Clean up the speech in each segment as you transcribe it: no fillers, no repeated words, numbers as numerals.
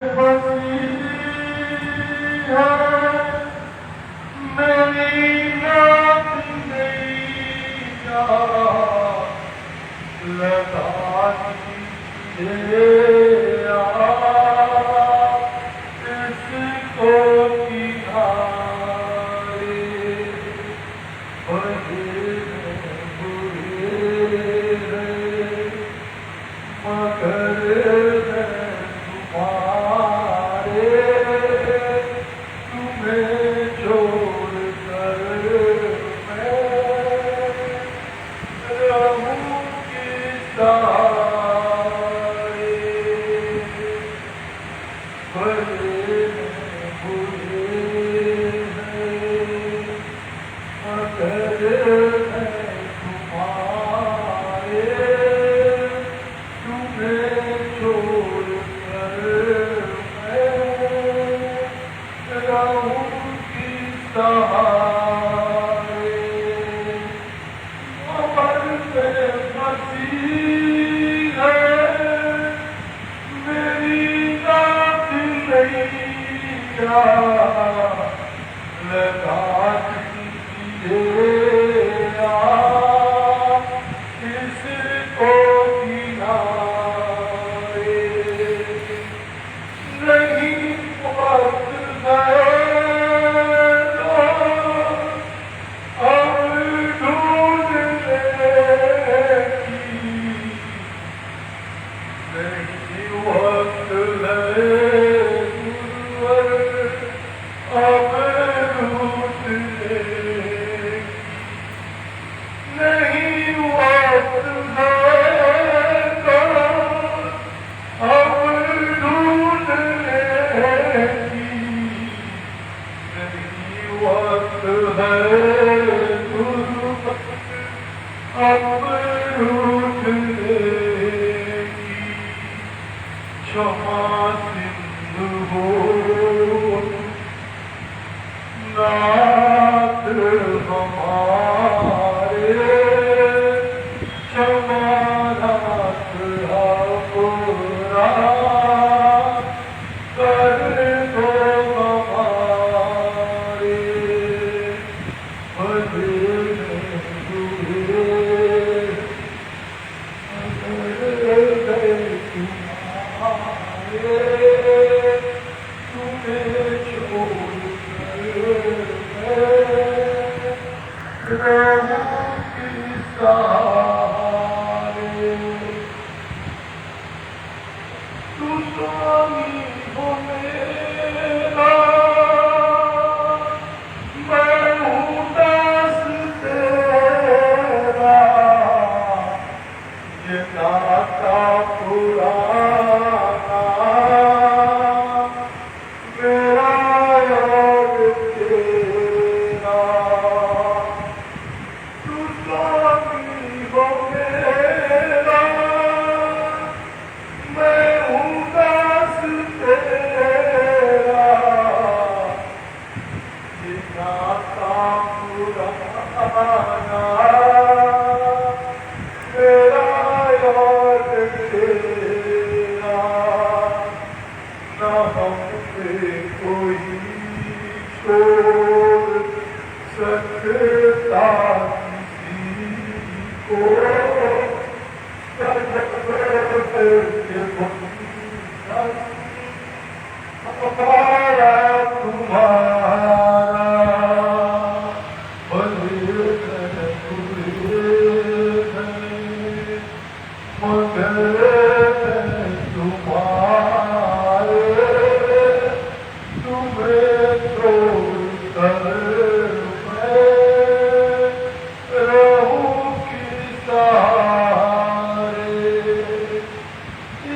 बसी है मेरी रात नैया लगा दीजिए इसको किनारे बड़े बुरे मगर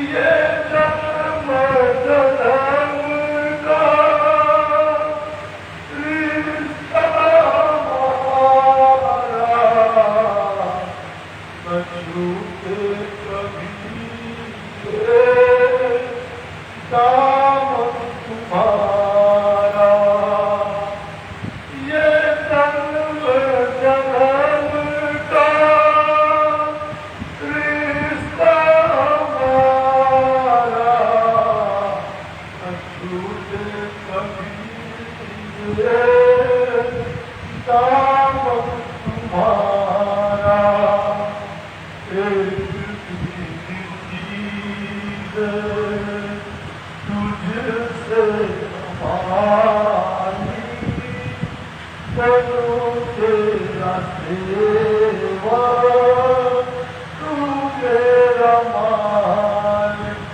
ये जन्म जन्म का तुझे कभी दामन तुम्हारा एक भी चीज़ तुझसे हमारी करो तेरा सेवा तू मेरा मालिक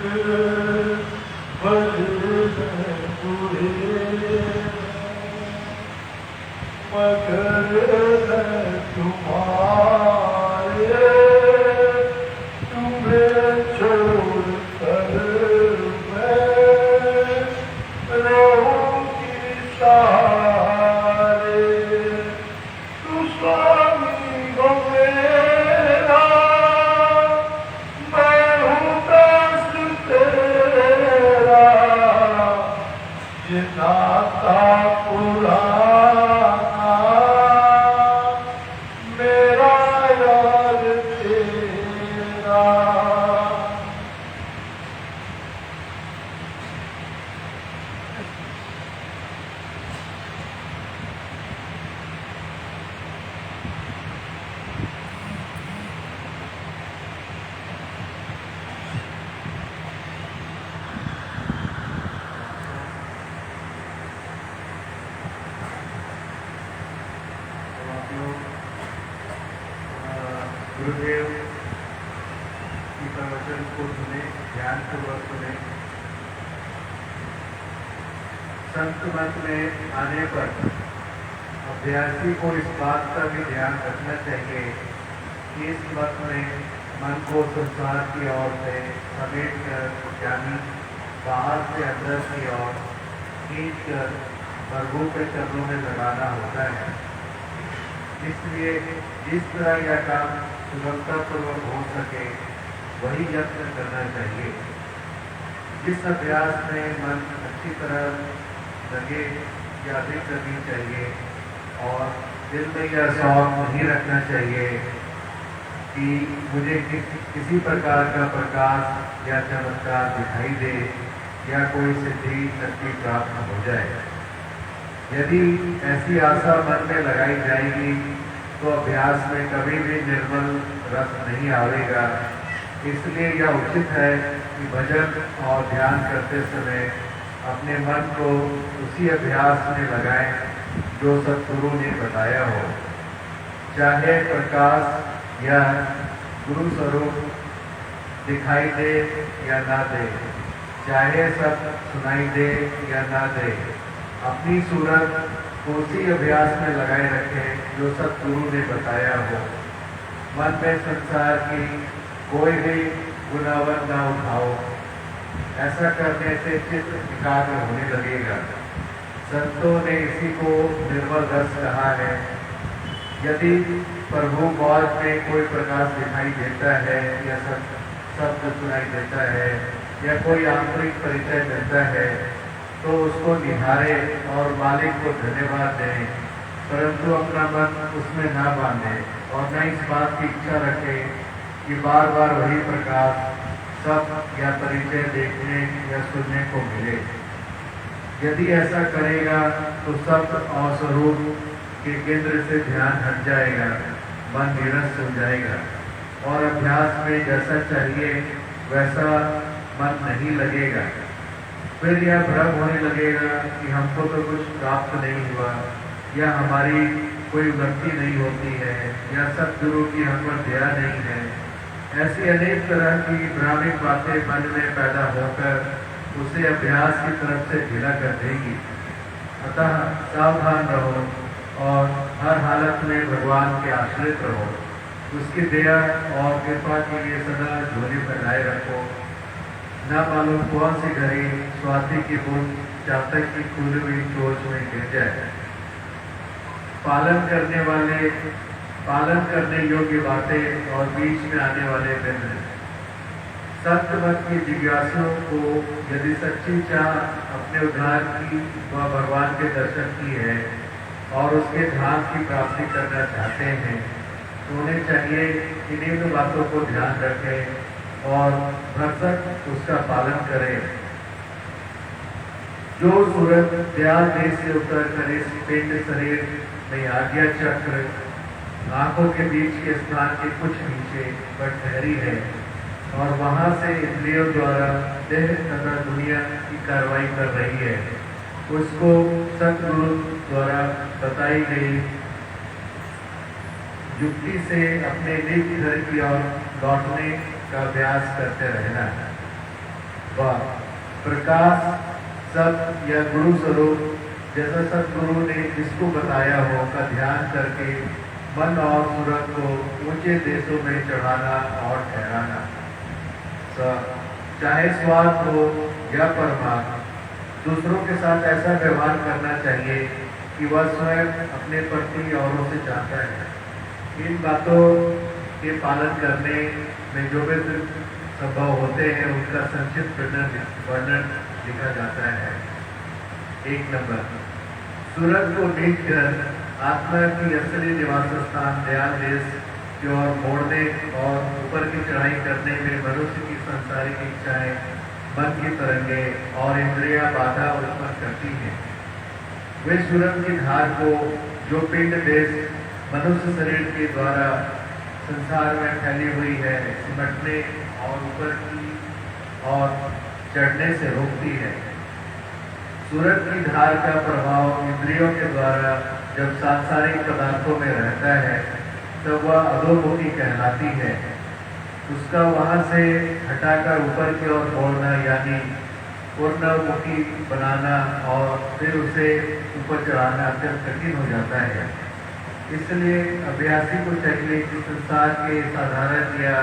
मगर तुम्हारे तुम्हें छोड़ कर मैं रहूँगी सारे तू स्वामी हो मेरा मैं हूँ दास तेरा ये नाता पुराना मेरा यार तेरा गुरुदेव की प्रवचन को सुने, ध्यान पूर्वक सुने। संत मत में आने पर अभ्यासी को इस बात का भी ध्यान रखना चाहिए कि इस मत में मन को संसार की ओर से समेट कर यानी बाहर से अंदर की ओर खींच कर प्रभु के चरणों में लगाना होता है। इसलिए जिस तरह यह काम सुगमतापूर्वक हो सके वही यत्न करना चाहिए। जिस अभ्यास में मन अच्छी तरह लगे या अधिक करनी चाहिए और दिल में यह शौक नहीं रखना चाहिए कि मुझे किसी प्रकार का प्रकाश या चमत्कार दिखाई दे या कोई सिद्धि शक्ति प्राप्त हो जाए। यदि ऐसी आशा मन में लगाई जाएगी तो अभ्यास में कभी भी निर्मल रस नहीं आवेगा। इसलिए यह उचित है कि भजन और ध्यान करते समय अपने मन को उसी अभ्यास में लगाएं जो सद्गुरु ने बताया हो। चाहे प्रकाश या गुरु स्वरूप दिखाई दे या ना दे, चाहे सब सुनाई दे या ना दे, अपनी सूरत उसी अभ्यास में लगाए रखें जो सद्गुरु ने बताया हो। मन में संसार की कोई भी गुनावन ना उठाओ। ऐसा करने से चित्त एकाग्र होने लगेगा। संतों ने इसी को निर्मल रस कहा है। यदि प्रभु मौज में कोई प्रकाश दिखाई देता है या शब्द सुनाई देता है या कोई आंतरिक परिचय मिलता है तो उसको निहारे और मालिक को धन्यवाद दें, परंतु अपना मन उसमें ना बांधे और न इस बात की इच्छा रखे कि बार बार वही प्रकाश सब या परिचय देखने या सुनने को मिले। यदि ऐसा करेगा तो सब और स्वरूप के केंद्र से ध्यान हट जाएगा, मन निरस्त हो जाएगा और अभ्यास में जैसा चाहिए वैसा मन नहीं लगेगा। फिर यह भ्रम होने लगेगा कि हमको तो कुछ प्राप्त नहीं हुआ या हमारी कोई उन्नति नहीं होती है या सद्गुरु की हम पर दया नहीं है। ऐसी अनेक तरह की भ्रामिक बातें मन में पैदा होकर उसे अभ्यास की तरफ से ढीला कर देगी। अतः सावधान रहो और हर हालत में भगवान के आश्रित रहो। उसकी दया और कृपा के लिए सदा झोली फैलाए रखो। न मालूम कौन सी घड़ी स्वाति की बूंद चातक की खुली हुई चोच में गिर जाए। पालन करने योग्य बातें और बीच में आने वाले दिन। सत्यवत की जिज्ञासुओं को यदि सच्ची चाह अपने उद्धार की व भगवान के दर्शन की है और उसके धाम की प्राप्ति करना चाहते हैं तो उन्हें चाहिए कि निम्न बातों को ध्यान रखें और भरसक उसका पालन करें। जो सूरज दयाल देश से उतर कर इस पिंड शरीर में आज्ञा चक्र आंखों के बीच के स्थान के कुछ नीचे पर ठहरी है और वहां से इंद्रियों द्वारा देह तथा दुनिया की कार्रवाई कर रही है, उसको सतगुरु द्वारा बताई गई युक्ति से अपने निज घर की ओर लौटने का अभ्यास करते रहना। वह प्रकाश सत्य या गुरु स्वरूप जैसा सतगुरु ने जिसको बताया हो का ध्यान करके मन और सूरत को ऊंचे देशों में चढ़ाना और ठहराना। चाहे स्वार्थ हो या परमार्थ, दूसरों के साथ ऐसा व्यवहार करना चाहिए कि वह स्वयं अपने प्रति औरों से चाहता है। इन बातों के पालन करने में जो भी संभव होते हैं उनका संक्षिप्त वर्णन लिखा जाता है। 1 नंबर, सूरज को निज घर आत्मा की असली निवास स्थान दयाल देश की ओर मोड़ने और ऊपर की चढ़ाई करने में मनुष्य की सांसारिक इच्छाएं, मन की तरंगे और इंद्रियां बाधा उत्पन्न करती हैं। वे सूरज की धार को जो पिंड देश मनुष्य शरीर के द्वारा संसार में फैली हुई है सिमटने और ऊपर की और चढ़ने से रोकती है। सूरज की धार का प्रभाव इंद्रियों के द्वारा जब सांसारिक पदार्थों में रहता है तब वह अधोमुखी कहलाती है। उसका वहां से हटाकर ऊपर की ओर मोड़ना यानी पूर्णमुखी बनाना और फिर उसे ऊपर चढ़ाना अत्यंत कठिन हो जाता है। इसलिए अभ्यासी को चाहिए कि संसार के साधारण या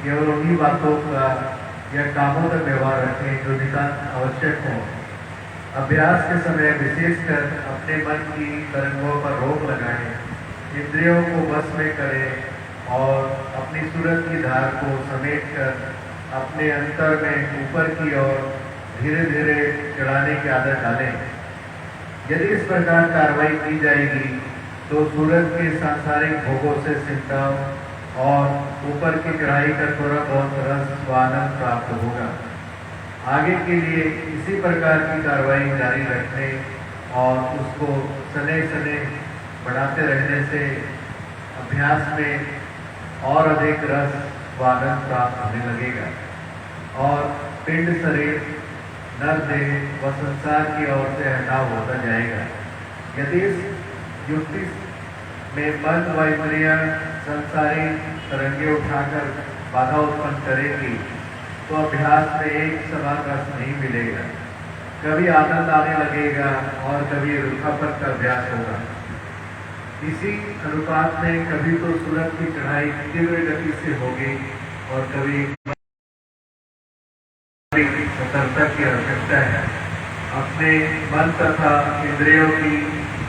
केवल उन्हीं बातों का या कामों का व्यवहार रखें जो नितांत आवश्यक हो। अभ्यास के समय विशेषकर अपने मन की तरंगों पर रोक लगाएं, इंद्रियों को बस में करें और अपनी सूरज की धार को समेटकर अपने अंतर में ऊपर की ओर धीरे धीरे चढ़ाने की आदत डालें। यदि इस प्रकार कार्रवाई की जाएगी तो सूरज के सांसारिक भोगों से सिमटाव और ऊपर की चढ़ाई का थोड़ा बहुत रस स्वानंद प्राप्त होगा। आगे के लिए इसी प्रकार की कार्रवाई जारी रखने और उसको सने सने बढ़ाते रहने से अभ्यास में और अधिक रस स्वानंद प्राप्त होने लगेगा और पिंड शरीर नर देह व संसार की ओर से हटाव होता जाएगा। यदि इस युक्ति में मन व इंद्रियां संसारी तरंगे उठाकर बाधा उत्पन्न करेगी तो अभ्यास में एक समान रस नहीं मिलेगा। कभी आनंद आने लगेगा और कभी रूखापन का अभ्यास होगा। इसी अनुपात में कभी तो सूरज की चढ़ाई तीव्र गति से होगी और कभी सतर्कता की आवश्यकता है। अपने मन तथा इंद्रियों की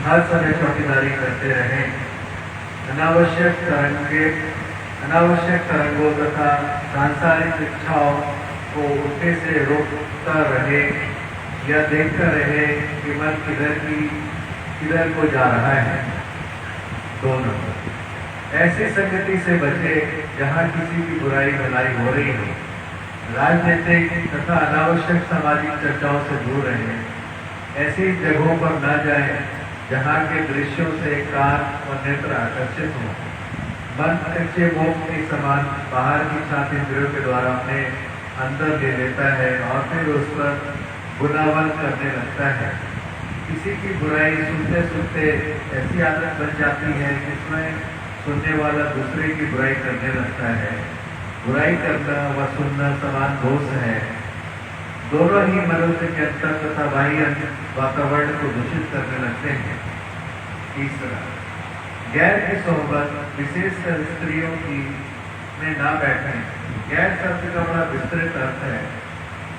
हर समय चौकीदारी करते रहें। अनावश्यक तरंगों तथा सांसारिक इच्छाओं को उठने से रोकता रहे या देखता रहे कि मन किधर को जा रहा है। 2 नंबर, ऐसी संगति से बचे जहाँ किसी की बुराई भलाई हो रही हो। राजनीतिक तथा अनावश्यक सामाजिक चर्चाओं से दूर रहें। ऐसी जगहों पर न जाएं जहाँ के दृश्यों से कान और नेत्र आकर्षित हों। मन कच्चे मोम के समान बाहर की 7 इंद्रियों के द्वारा अपने अंदर ले लेता है और फिर उस पर गुनावन करने लगता है। किसी की बुराई सुनते सुनते ऐसी आदत बन जाती है जिसमें सुनने वाला दूसरे की बुराई करने लगता है। बुराई करना व सुनना समान दोष है। दोनों ही मनुष्य के अंतर तथा बाह्य वातावरण को दूषित करने लगते हैं। 3, गैर की सोहबत विशेषकर स्त्रियों की में ना बैठे। गैर शब्द का बड़ा विस्तृत अर्थ है।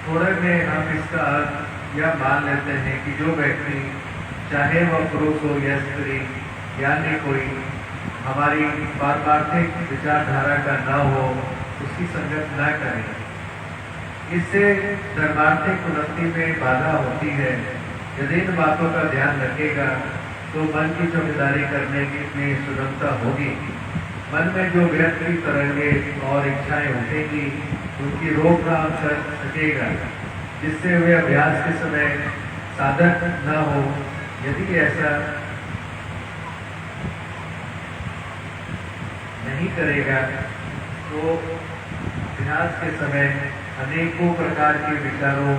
थोड़े में हम इसका अर्थ यह मान लेते हैं कि जो व्यक्ति चाहे वह पुरुष हो या स्त्री यानी कोई हमारी पारमार्थिक विचारधारा का न हो उसकी संगत न करें। इससे धर्मार्थिक उन्नति में बाधा होती है। यदि इन बातों का ध्यान रखेगा तो मन की चौकीदारी करने की सुगमता होगी। मन में जो व्यर्थ की तरंगे और इच्छाएं उठेगी उनकी रोकथाम कर सकेगा, जिससे वे अभ्यास के समय साधक न हो, यदि ऐसा नहीं करेगा तो अभ्यास के समय अनेकों प्रकार के विचारों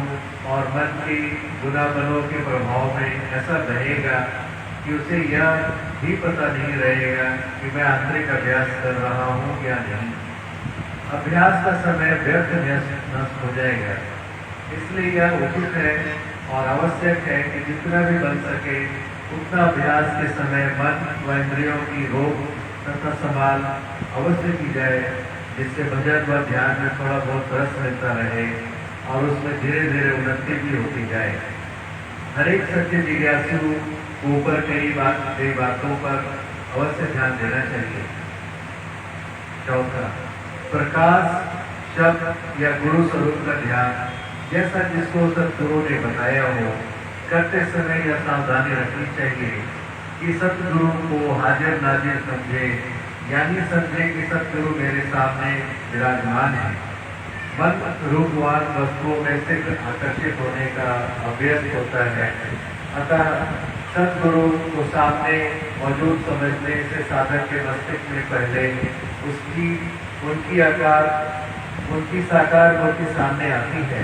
और मन के गुनाबनों के प्रभाव में ऐसा बहेगा कि उसे यह भी पता नहीं रहेगा कि मैं आंतरिक अभ्यास कर रहा हूँ या नहीं। अभ्यास का समय व्यर्थ नष्ट हो जाएगा। इसलिए यह उचित है और आवश्यक है कि जितना भी बन सके उतना अभ्यास के समय मन व इंद्रियों की रोक तथा संभाल अवश्य की जाए, जिससे भजन व ध्यान में थोड़ा बहुत रस रहता रहे और उसमें धीरे धीरे उन्नति भी होती जाए। हर एक सत्य जिज्ञासु ऊपर कई बातों पर अवश्य ध्यान देना चाहिए। चौथा, प्रकाश शब्द या गुरु स्वरूप का ध्यान, जैसा जिसको सतगुरु ने बताया हो, करते समय यह सावधानी रखनी चाहिए कि सतगुरु को हाजिर नाजिर समझे, यानी समझे कि सतगुरु मेरे सामने विराजमान है। मन रूपवान वस्तुओं में सिर्फ आकर्षित होने का अभ्यस्त होता है, अतः सतगुरु को सामने मौजूद समझने से साधक के मस्तिष्क में पहले उनकी साकार मूर्ति सामने आती है।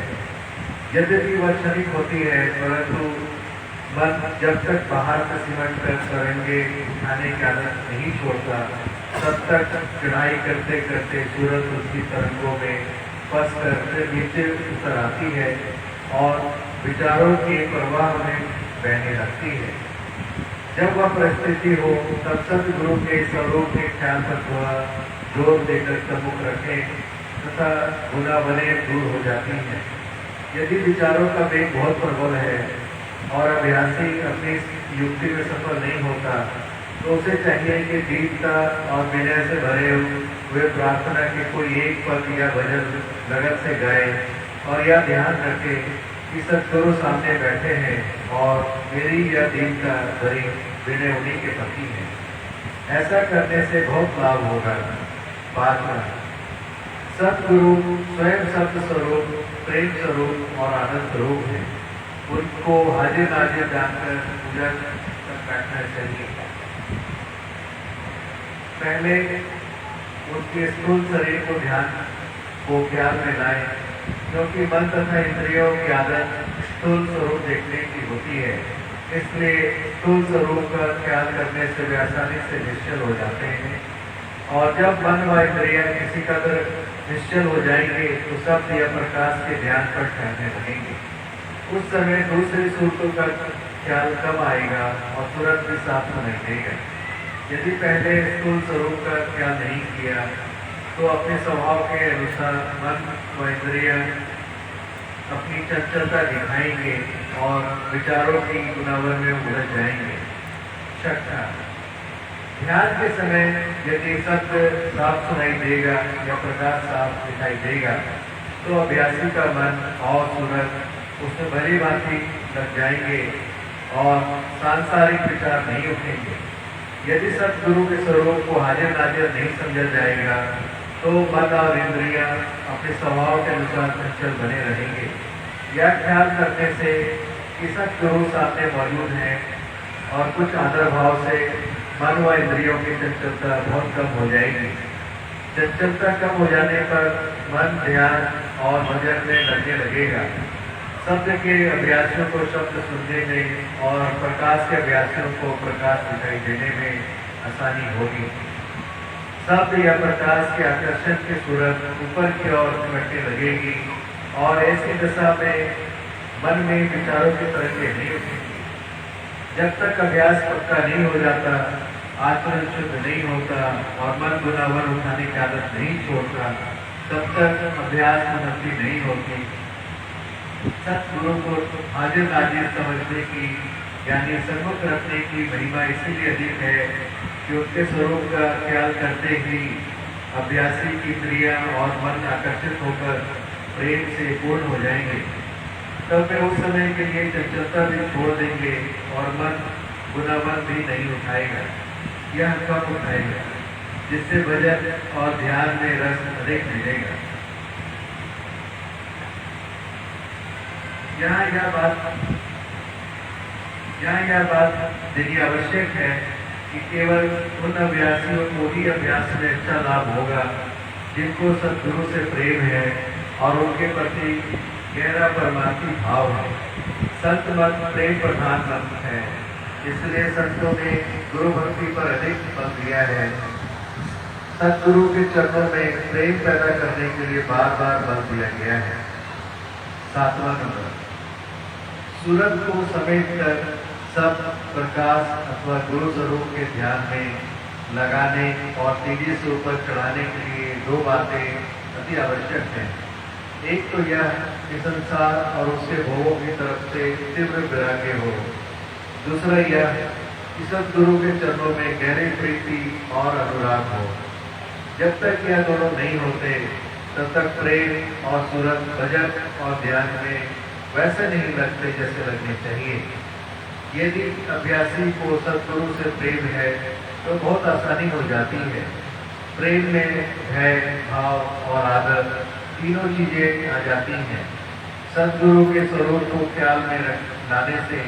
यद्यपि वह क्षणिक होती है, परंतु मन जब तक बाहर से सिमट कर तरंगे उठाने की आदत नहीं छोड़ता, तब तक चढ़ाई करते करते सूरज उसकी तरंगों में फंस कर फिर नीचे उतर आती है और विचारों के प्रवाह में बहने लगती है। जब वह परिस्थिति हो तब सतगुरु के स्वरूप के ख्याल पर थोड़ा जोर देकर सम्मुख रखें तथा गुना बने दूर हो जाती है। यदि विचारों का वेग बहुत प्रबल है और अभ्यासी अपनी युक्ति में सफल नहीं होता, तो उसे चाहिए कि दीनता और विनय से भरे हुए प्रार्थना के कोई एक पद या भजन लगन से गाए और यह ध्यान रखे कि सतगुरु सामने बैठे हैं और मेरी यह दीनता भरी विनय उन्हीं के प्रति है। ऐसा करने से बहुत लाभ होगा। पांचवा, सतगुरु स्वयं सत्य स्वरूप, प्रेम स्वरूप और आनंद स्वरूप है। उनको हाजिर नाजिर जानकर पूजा कर बैठना चाहिए। पहले उनके स्थूल शरीर को ख्याल में लाए, क्योंकि मन तथा इंद्रियों की आदत स्थूल स्वरूप देखने की होती है। इसलिए स्थूल स्वरूप का ख्याल करने से वे आसानी से निश्चल हो जाते हैं और जब मन व इंद्रियां किसी कदर निश्चल हो जाएंगे तो शब्द या प्रकाश के ध्यान पर ठहरने लगेंगे। उस समय दूसरी सूरतों का ख्याल कम आएगा और तुरंत भी साफ सुनाई देगा। यदि पहले स्थूल स्वरूप का ख्याल नहीं किया तो अपने स्वभाव के अनुसार मन व इंद्रियां अपनी चंचलता दिखाएंगे और विचारों की गुनावन में उलझ जाएंगे। छठा, ध्यान के समय यदि शब्द साफ सुनाई देगा या प्रकाश साफ दिखाई देगा तो अभ्यासी का मन और सूरत उसमें भली भांति लग जाएंगे और सांसारिक विचार नहीं उठेंगे। यदि सतगुरु के स्वरूप को हाजिर नाजिर नहीं समझा जाएगा तो मन और इंद्रियां अपने स्वभाव के अनुसार चंचल बने रहेंगे। यह ख्याल करने से कि सतगुरु सामने मौजूद है और कुछ आदर भाव से मन व इंद्रियों की चंचलता बहुत कम हो जाएगी। चंचलता कम हो जाने पर मन ध्यान और भजन में लगने लगेगा। शब्द के अभ्यासियों को शब्द सुनने में और प्रकाश के अभ्यासियों को प्रकाश दिखाई देने में आसानी होगी। शब्द या प्रकाश के आकर्षण की सूरत ऊपर की ओर सिमटने लगेगी और ऐसी दशा में मन में विचारों की तरंगे नहीं उठेंगी। जब तक अभ्यास पक्का नहीं हो जाता, आचरण शुद्ध नहीं होता और मन गुनावन उठाने की आदत नहीं छोड़ता, तब तक अभ्यास उन्नति नहीं होती। सतगुरु को हाजिर नाजिर समझने की यानी सम्मुख रखने की महिमा इसीलिए अधिक है कि उसके स्वरूप का ख्याल करते ही अभ्यासी की क्रिया और मन आकर्षित होकर प्रेम से पूर्ण हो जाएंगे। तब वे उस समय के लिए चंचलता भी छोड़ देंगे और मन गुनावन भी नहीं उठाएगा, यह कम उठाएगा, जिससे भजन और ध्यान में रस अधिक मिलेगा। यहाँ यह बात यहाँ यह बात देनी आवश्यक है कि केवल उन अभ्यासियों को ही अभ्यास में अच्छा लाभ होगा जिनको सद्गुरु से प्रेम है और उनके प्रति गहरा परमार्थी भाव है। संत मत प्रेम प्रधान मत है, इसलिए संतों ने गुरु भक्ति पर अधिक बल दिया है। सद्गुरु के चरणों में प्रेम पैदा करने के लिए बार बार बल दिया गया है। 7वां नंबर, सूरत को समेट कर सब प्रकाश अथवा गुरु स्वरूप के ध्यान में लगाने और तेजी से ऊपर चढ़ाने के लिए 2 बातें अति आवश्यक हैं। एक तो यह कि संसार और उसके भोगों की तरफ से तीव्र वैराग्य हो। दूसरा यह कि सद्गुरु के चरणों में गहरी प्रीति और अनुराग हो। जब तक यह दोनों नहीं होते तब तक प्रेम और सूरत भजन और ध्यान में वैसे नहीं लगते जैसे लगने चाहिए। यदि अभ्यासी को सद्गुरु से प्रेम है तो बहुत आसानी हो जाती है। प्रेम में भय, भाव और आदर तीनों चीजें आ जाती हैं। सद्गुरु के स्वरूप को ख्याल में लाने से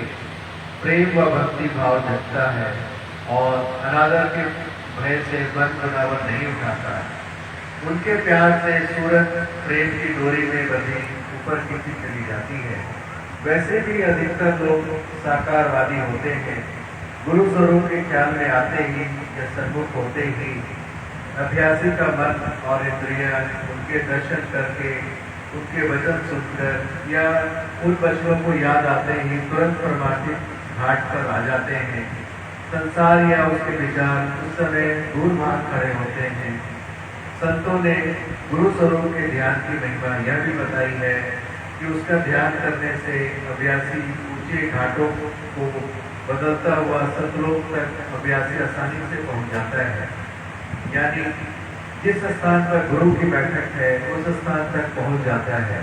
प्रेम व भक्ति भाव जगता है और अनादर के भय से मन बनावट नहीं उठाता है। उनके प्यार से सूरत प्रेम की डोरी में बंधी ऊपर खींची चली जाती है। वैसे भी अधिकतर लोग साकारवादी होते हैं। गुरु स्वरूप के ख्याल में आते ही या सन्मुख होते ही अभ्यासी का मन और इंद्रियां उनके दर्शन करके, उनके वचन सुनकर या उन वचनों को याद आते ही तुरंत परमार्थिक घाट पर आ जाते हैं। संसार या उसके विचार उस समय दूर भाग खड़े होते हैं। संतों ने गुरु स्वरूप के ध्यान की महिमा यह भी बताई है कि उसका ध्यान करने से अभ्यासी ऊंचे घाटों को बदलता हुआ सतलोक तक अभ्यासी आसानी से पहुंच जाता है। यानी जिस स्थान पर गुरु की बैठक है उस स्थान तक पहुंच जाता है।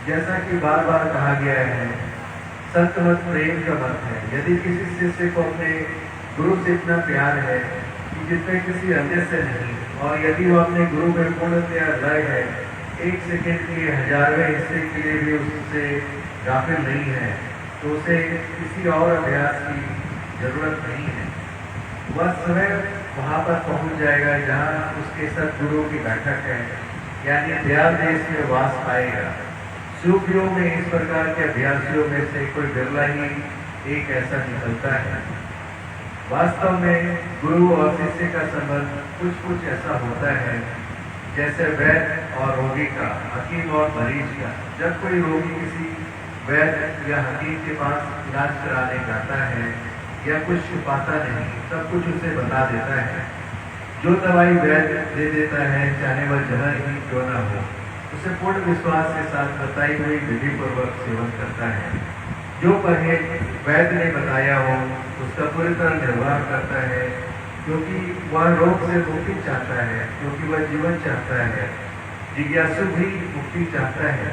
जैसा कि बार बार कहा गया है, संत मत प्रेम का मत है। यदि किसी शिष्य को अपने गुरु से इतना प्यार है कि जितने किसी अन्य से नहीं, और यदि वो अपने गुरु में पूर्णतया लय है, 1 सेकेंड के 1000वें हिस्से के लिए भी उससे गाफिल नहीं है, तो उसे किसी और अभ्यास की जरूरत नहीं है। वह स्वयं वहाँ पर पहुँच जाएगा जहाँ उसके सद्गुरु की बैठक है, यानी ध्यान देश में वास पाएगा। सूफियों में इस प्रकार के अभ्यासियों में से कोई बिरला ही एक ऐसा निकलता है। वास्तव में गुरु और शिष्य का संबंध कुछ ऐसा होता है जैसे वैद्य और रोगी का, हकीम और मरीज का। जब कोई रोगी किसी वैद्य या हकीम के पास इलाज कराने जाता है या कुछ छुपाता नहीं, सब कुछ उसे बता देता है। जो दवाई वैद्य दे देता है, चाहे वह जहर ही क्यों न हो, उसे पूर्ण विश्वास के साथ बताई हुई विधि पूर्वक सेवन करता है। जो परहेज वैद्य ने बताया हो उसका पूरी तरह निर्वाह करता है, क्योंकि वह रोग से मुक्ति चाहता है, क्योंकि वह जीवन चाहता है। जिज्ञासु भी मुक्ति चाहता है,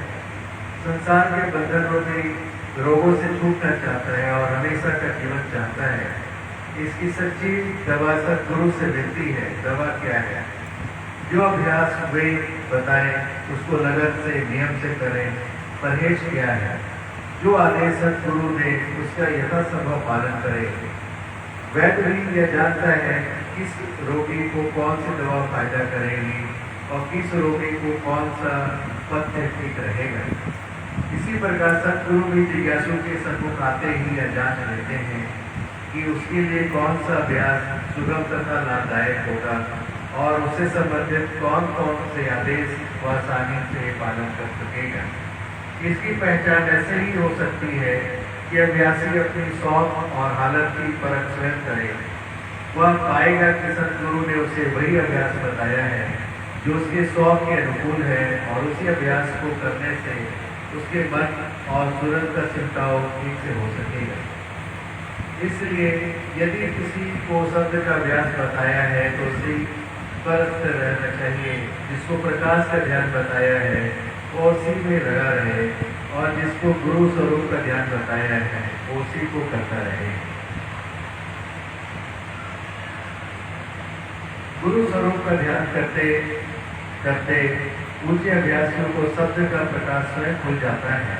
संसार के बंधनों में रोगों से छूटना चाहता है और हमेशा का जीवन चाहता है। इसकी सच्ची दवा सद्गुरु से मिलती है। दवा क्या है? जो अभ्यास वे बताएं उसको लगन से, नियम से करें। परहेज क्या है? जो आदेश सद्गुरु ने उसका यथासंभव पालन करें। वैद्य भी यह जानता है किस रोगी को कौन सी दवा फायदा करेगी और किस रोगी को कौन सा पथ्य ठीक रहेगा। इसी प्रकार सद्गुरु भी जिज्ञासु के सम्मुख आते ही यह जांच लेते हैं कि उसके लिए कौन सा अभ्यास सुगम तथा लाभदायक होगा और उससे संबंधित कौन कौन से आदेश वह आसानी से पालन कर सकेगा। इसकी पहचान ऐसे ही हो सकती है कि अभ्यासी अपनी शौक और हालत की परख स्वयं करे। वह पाएगा कि सद्गुरु ने उसे वही अभ्यास बताया है जो उसके शौक के अनुकूल है और उसी अभ्यास को करने से उसके मन और सूरत का छिड़काव ठीक से हो सकेगा। इसलिए यदि किसी को शब्द का अभ्यास बताया है तो उसी पर रहना चाहिए। जिसको प्रकाश का ध्यान बताया है वो उसी में लगा रहे और जिसको गुरु स्वरूप का ध्यान बताया है वो उसी को करता रहे। गुरु स्वरूप का ध्यान करते करते ऊंचे अभ्यासियों को शब्द का प्रकाश स्वयं खुल जाता है।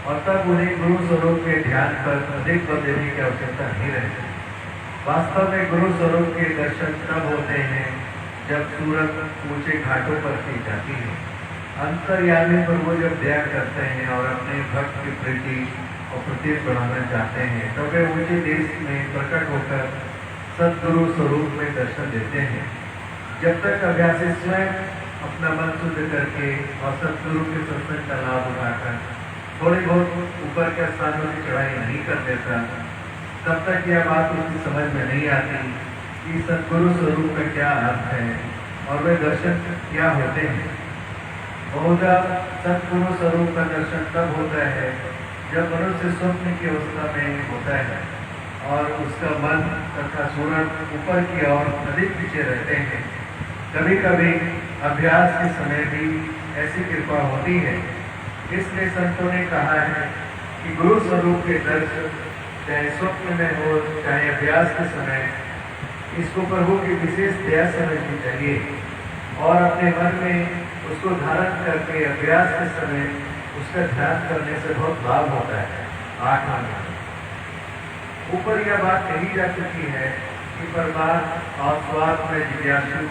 और तब उन्हें गुरु स्वरूप के ध्यान पर अधिक बल देने की आवश्यकता नहीं रहती। वास्तव में गुरु स्वरूप के दर्शन तब होते हैं जब सूरत ऊंचे घाटों पर की जाती है। अंतर्यामी पर वो जब दया करते हैं और अपने भक्त की प्रीति और प्रतीक बढ़ाना चाहते हैं तब वे ऊंचे देश में प्रकट होकर सदगुरु स्वरूप में दर्शन देते हैं। जब तक अभ्यासी स्वयं अपना मन शुद्ध करके और सदगुरु के सत्संग का लाभ उठाकर थोड़ी बहुत ऊपर के स्थानों की चढ़ाई नहीं कर देता, तब तक यह बात उसकी समझ में नहीं आती कि सदगुरु स्वरूप का क्या अर्थ है और वे दर्शन क्या होते हैं। बहुधा सदगुरु स्वरूप का दर्शन तब होता है जब मनुष्य स्वप्न की अवस्था में होता है और उसका मन तथा सूरत ऊपर की ओर अधिक पीछे रहते हैं। कभी कभी अभ्यास के समय भी ऐसी कृपा होती है। इसलिए संतों ने कहा है कि गुरु स्वरूप के दर्शन चाहे स्वप्न में हो चाहे अभ्यास के समय इसको प्रभु की विशेष दया समझनी चाहिए और अपने मन में उसको धारण करके अभ्यास के समय उसका ध्यान करने से बहुत लाभ होता है। 8 आना ऊपर यह बात कही जा चुकी है कि परमात्मा और स्वार्थ में जिज्ञासु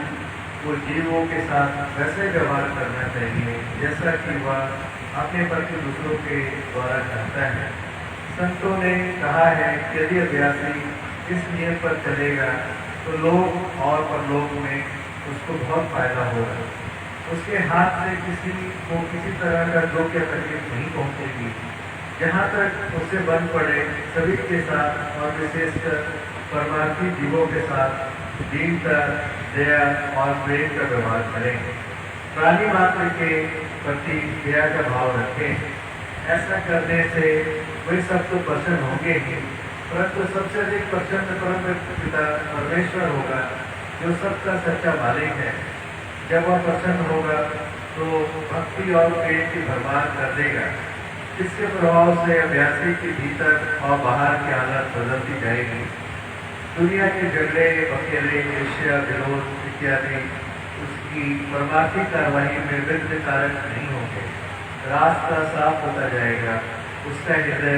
को जीवों के साथ वैसे व्यवहार करना चाहिए जैसा कि वह अपने प्रति दूसरों के द्वारा चाहता है। संतों ने कहा है कि यदि अभ्यासी इस नियम पर चलेगा तो लोक और परलोक में उसको बहुत फायदा होगा। उसके हाथ से किसी को किसी तरह का दुख या तकलीफ नहीं पहुंचेगी। जहाँ तक उससे बन पड़े सभी के साथ और विशेषकर परमार्थी जीवों के साथ दीनता, दया और प्रेम का व्यवहार करें। प्राणी मात्र के प्रति दया का भाव रखें। ऐसा करने से वे सब तो प्रसन्न होंगे ही, परंतु सबसे अधिक प्रसन्न परम पिता परमेश्वर होगा जो सबका सच्चा मालिक है। जब वह प्रसन्न होगा तो भक्ति और प्रेम की भरमार कर देगा। इसके प्रभाव से अभ्यासी के भीतर और बाहर की हालत बदलती जाएगी। दुनिया के झगड़े, बखेड़े, ईर्ष्या, विरोध इत्यादि उसकी परमार्थी कार्रवाई में विघ्न कारक नहीं होंगे। रास्ता साफ होता जाएगा। उसका हृदय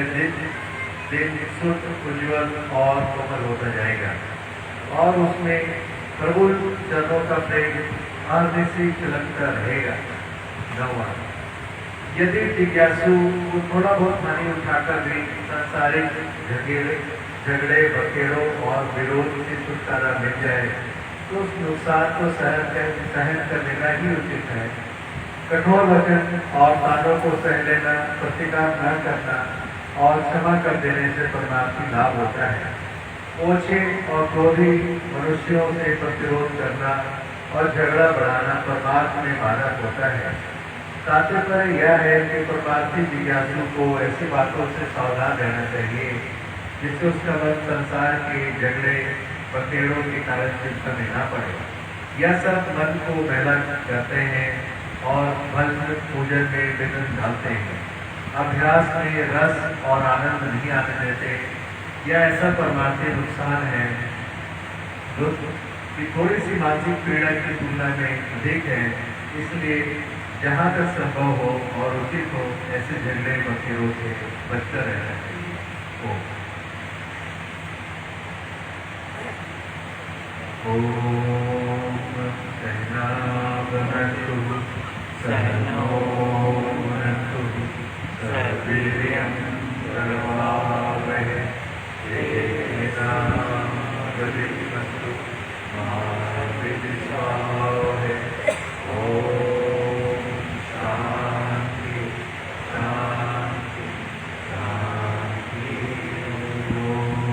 दिन शुद्ध, उज्ज्वल और कोमल होता जाएगा और उसमें प्रभु चरणों का प्रेम आदि चलता रहेगा। 9 यदि जिज्ञासु को थोड़ा बहुत हानि उठाकर भी सांसारिक झगड़े, बखेड़ों और विरोध से छुटकारा मिल जाए तो उस नुकसान को सहन करने का ही उचित है। कठोर वचन और तानों को सह लेना, प्रतिकार न करना और क्षमा कर देने से परमार्थी लाभ होता है। ओछे और क्रोधी मनुष्यों से प्रतिरोध करना और झगड़ा बढ़ाना परमार्थ में बाधक होता है। तात्पर्य यह है कि परमार्थी जिज्ञासु को ऐसी बातों से सावधान रहना चाहिए जिससे उसका मन संसार के झगड़े, बखेड़ों के कारण चिंता में न पड़े। यह सब मन को मैला करते हैं और भस्म पूजन में विघ्न डालते हैं। अभ्यास में रस और आनंद नहीं आने देते। यह ऐसा परमार्थी नुकसान है जो कि थोड़ी सी मानसिक पीड़ा की तुलना में अधिक है। इसलिए जहाँ तक संभव हो और उचित हो ऐसे झगड़े बखेड़ों से बचकर रहना चाहिए। ओम सहना भवतु सहनो भुनक्तु सर्ववीर्यं करवावहै तेजस्विनावधीतमस्तु मा विद्विषावहै। ओम शांति शांति शांति। ओम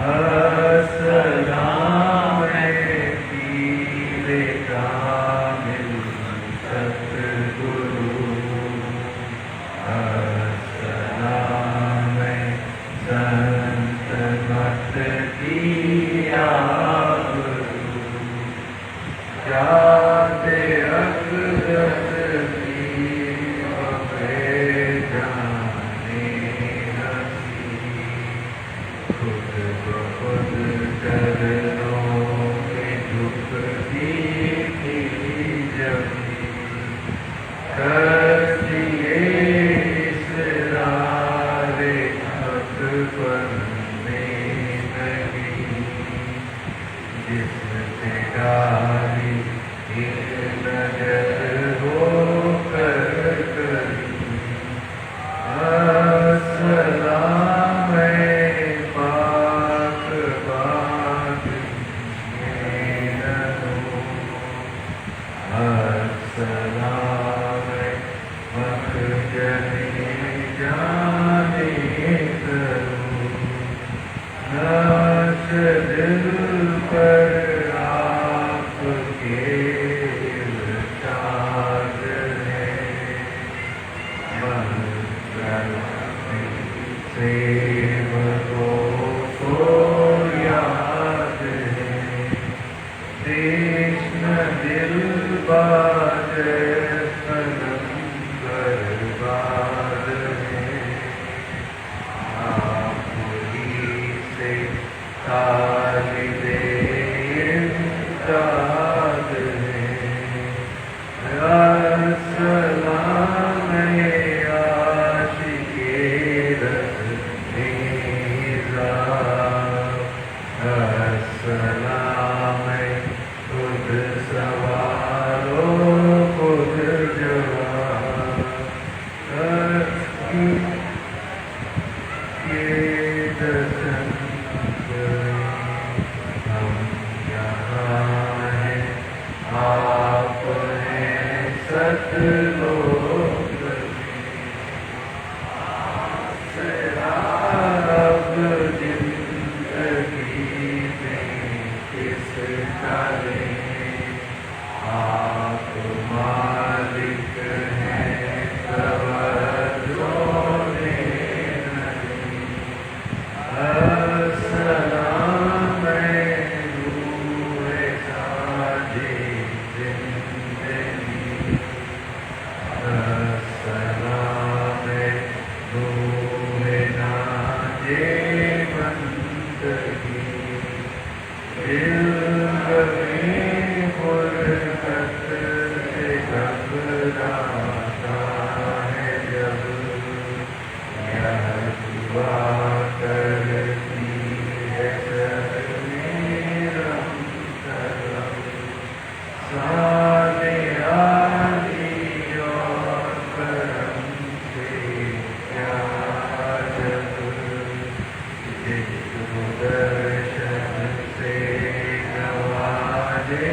अस्सलाम पीरे कामिल सतगुरु, अस्सलाम संत मत की आबरू, जाते अक़दस की अबे जाने हसी, खुद ब खुद चरणों में झुकती थी जमी, कर दिए इसरारे हक पर में लगी, जिसने डाली एक नजर हो कर करी, अस्सलाम पाक बात में रहूं, अस्सलाम मखजली जाने करूं, नक्श दिल पर आपके इरशाद है, सेवकों को याद है, कृष्ण दिल बाज सनम बर्बाद है, आप ही से तालिबे इम्दाद है, अस्सलाम आशिके रज़-ए-ज़ा, अस्सलाम खुद सवालो खुद जवाब, ये दर्शन हम यहाँ हैं, आप हैं सतलोक में, अब जिंदगी में किसका लें, आप मालिक हैं तवज्जो नहीं, अस्सलाम रूहे साजे जिंदगी, अस्सलाम रूहे नाजे बंदगी, इल्म में फुरकत से घबराता है जब, यह दुआ करती है सर मेरा करम, साले आली और करम से क्या जब, जिसको दर्शन से नवाजे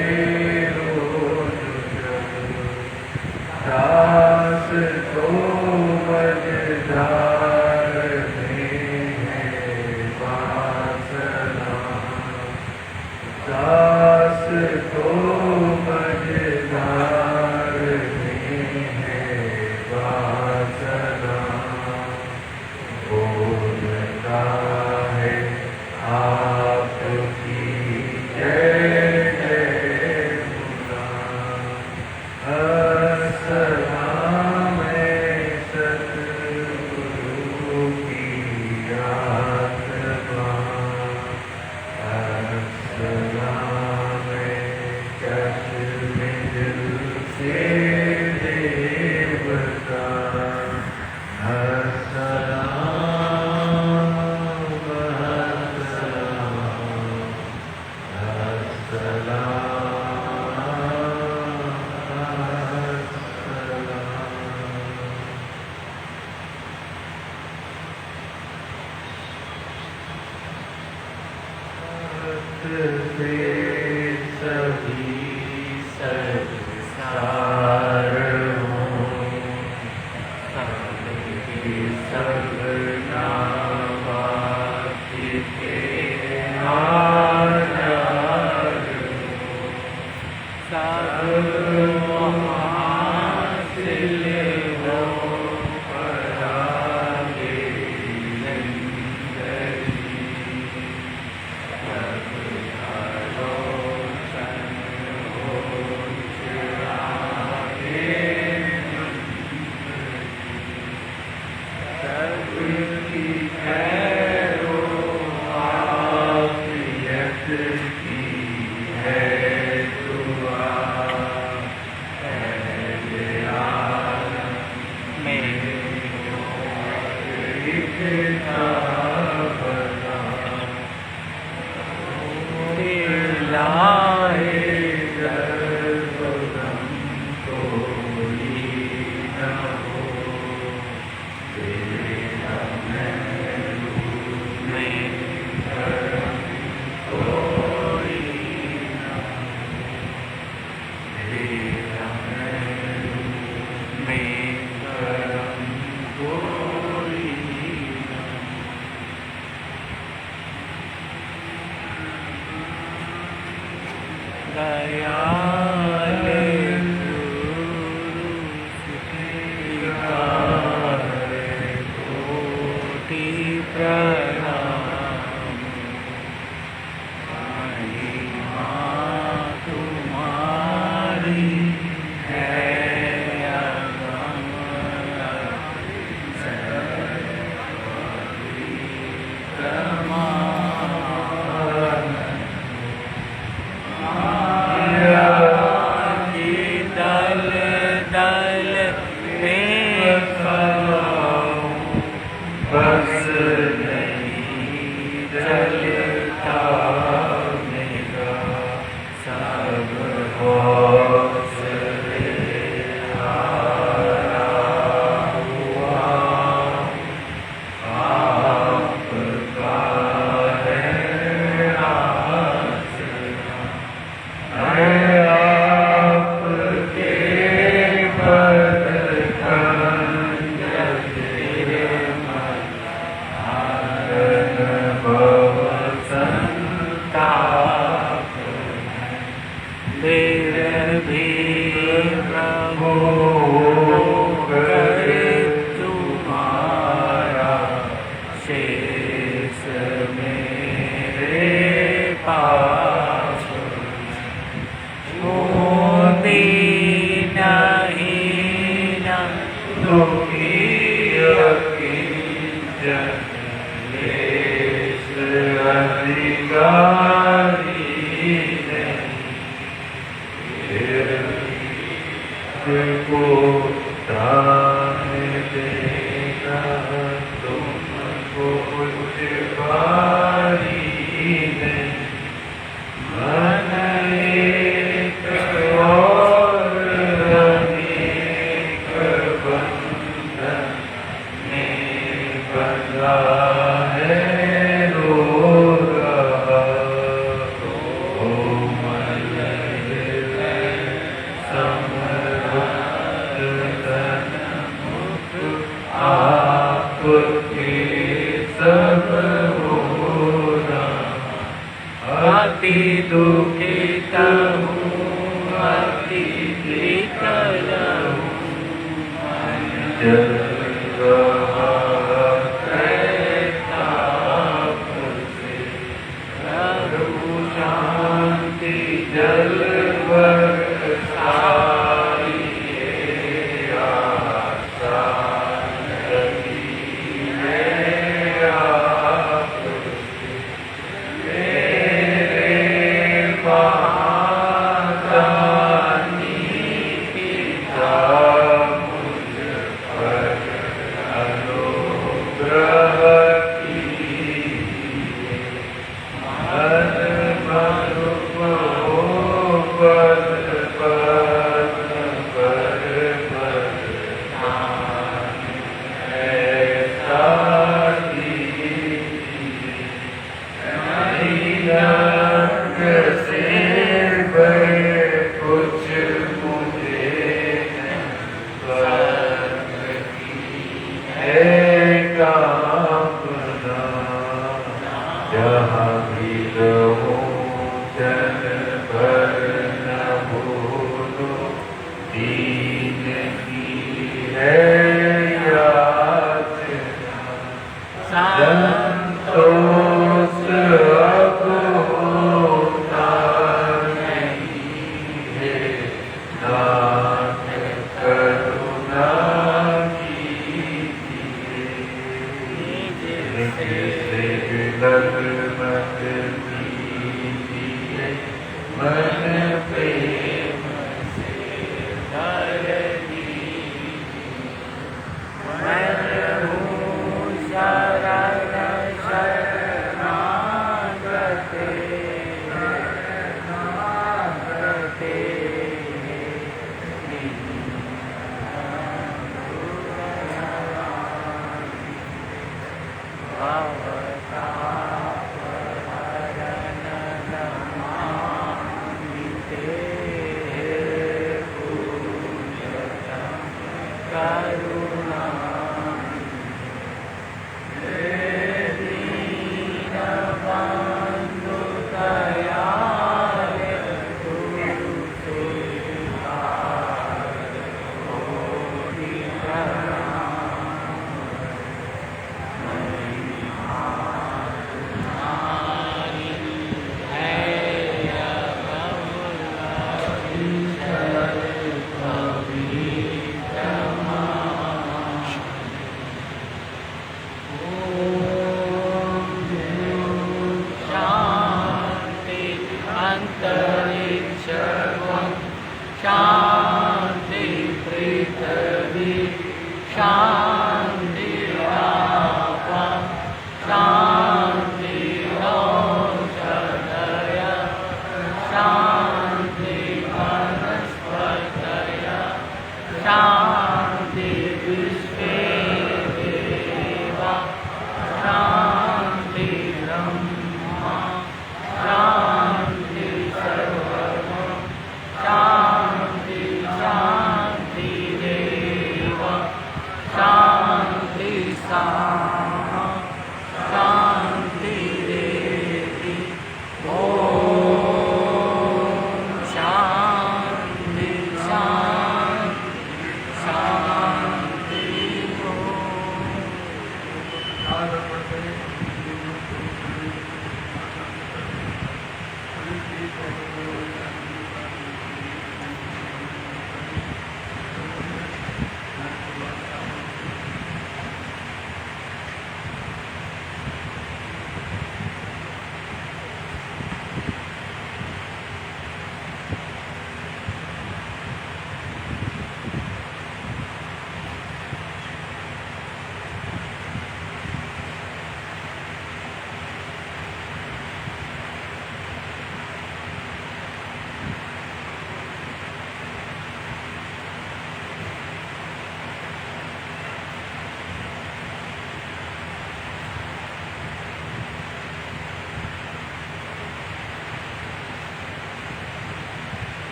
रोज जब, दास तो मझधार में है वासना, दास तो मझधार में है वासना, बोलता है आपकी जय जय मुला, अस्सलाम सतगुरु की आत्मा, अस्सलाम चश्मे दिल से देवता, अस्सलाम से सभी संसार हों, सबकी सब नाम के दयाल गुरु स्वीकारे कोटि प्रणाम। महिमा तुम्हारी है अगम दल दल में फलाऊं, बस नहीं चलता मेरा सब हौसले हारा हुआ। आपका है आसरा, मैं आपके पद कंज तेरे मन आनन भव संताप है। देर भी प्रभु करे तुम्हारा, शेष मेरे पास मोती नहीं न दुखी किंचन, लेश अधिकारी को दान देना तुमको कुछ भारी नहीं। मन एक और अनेक बंधन में बंधा है रो रहा। कोमल हृदय समर्थ तन मुख आपके सब होना। अति दुखित हूँ, अति विकल हूँ, मन जल रहा त्रैताप से। प्रभु शांति जल बरसाइए, आशा लगी है आपसे। मेरे महादानी पिता मुझ पर अनुग्रह कीजिए। मन मधुप हो पद पद पर ध्यान ऐसा कीजिए। नहीं रंग से गए कुछ मुझे स्वर्ग की है कामना। जहाँ भी रहूं जन पर न भूलो, दीन की है याचना। संतोष अब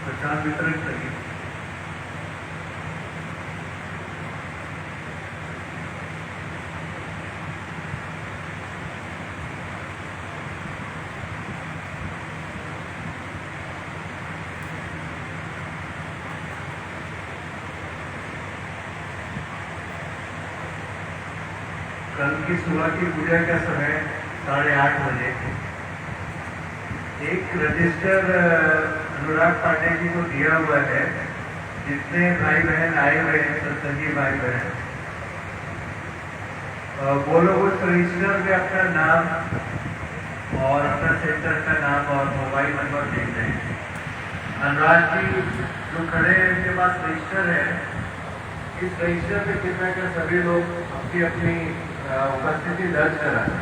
प्रसाद वितरण करिए। कल की सुबह की पूजा का समय 8:30 बजे। एक रजिस्टर अनुराग पांडे जी को दिया हुआ है, जितने भाई बहन आए हुए हैं, सत्संगी भाई बहन, वो लोग उस रजिस्टर में अपना नाम और अपना सेंटर का नाम और मोबाइल नंबर लिख दें। अनुराग जी जो खड़े हैं, इनके पास रजिस्टर है। इस रजिस्टर में कृपया कर सभी लोग अपनी अपनी उपस्थिति दर्ज कराएं।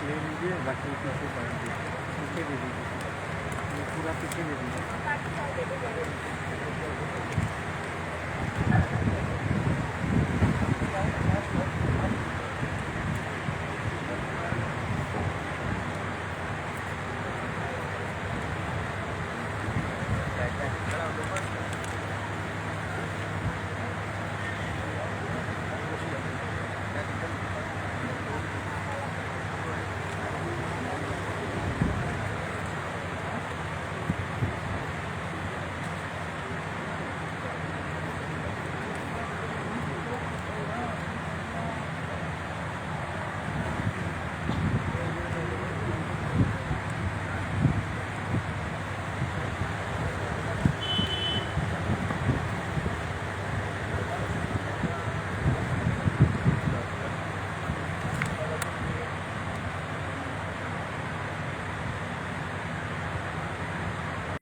ले लीजिए, बाकी पीछे दे दीजिए, पूरा पीछे दे दीजिए।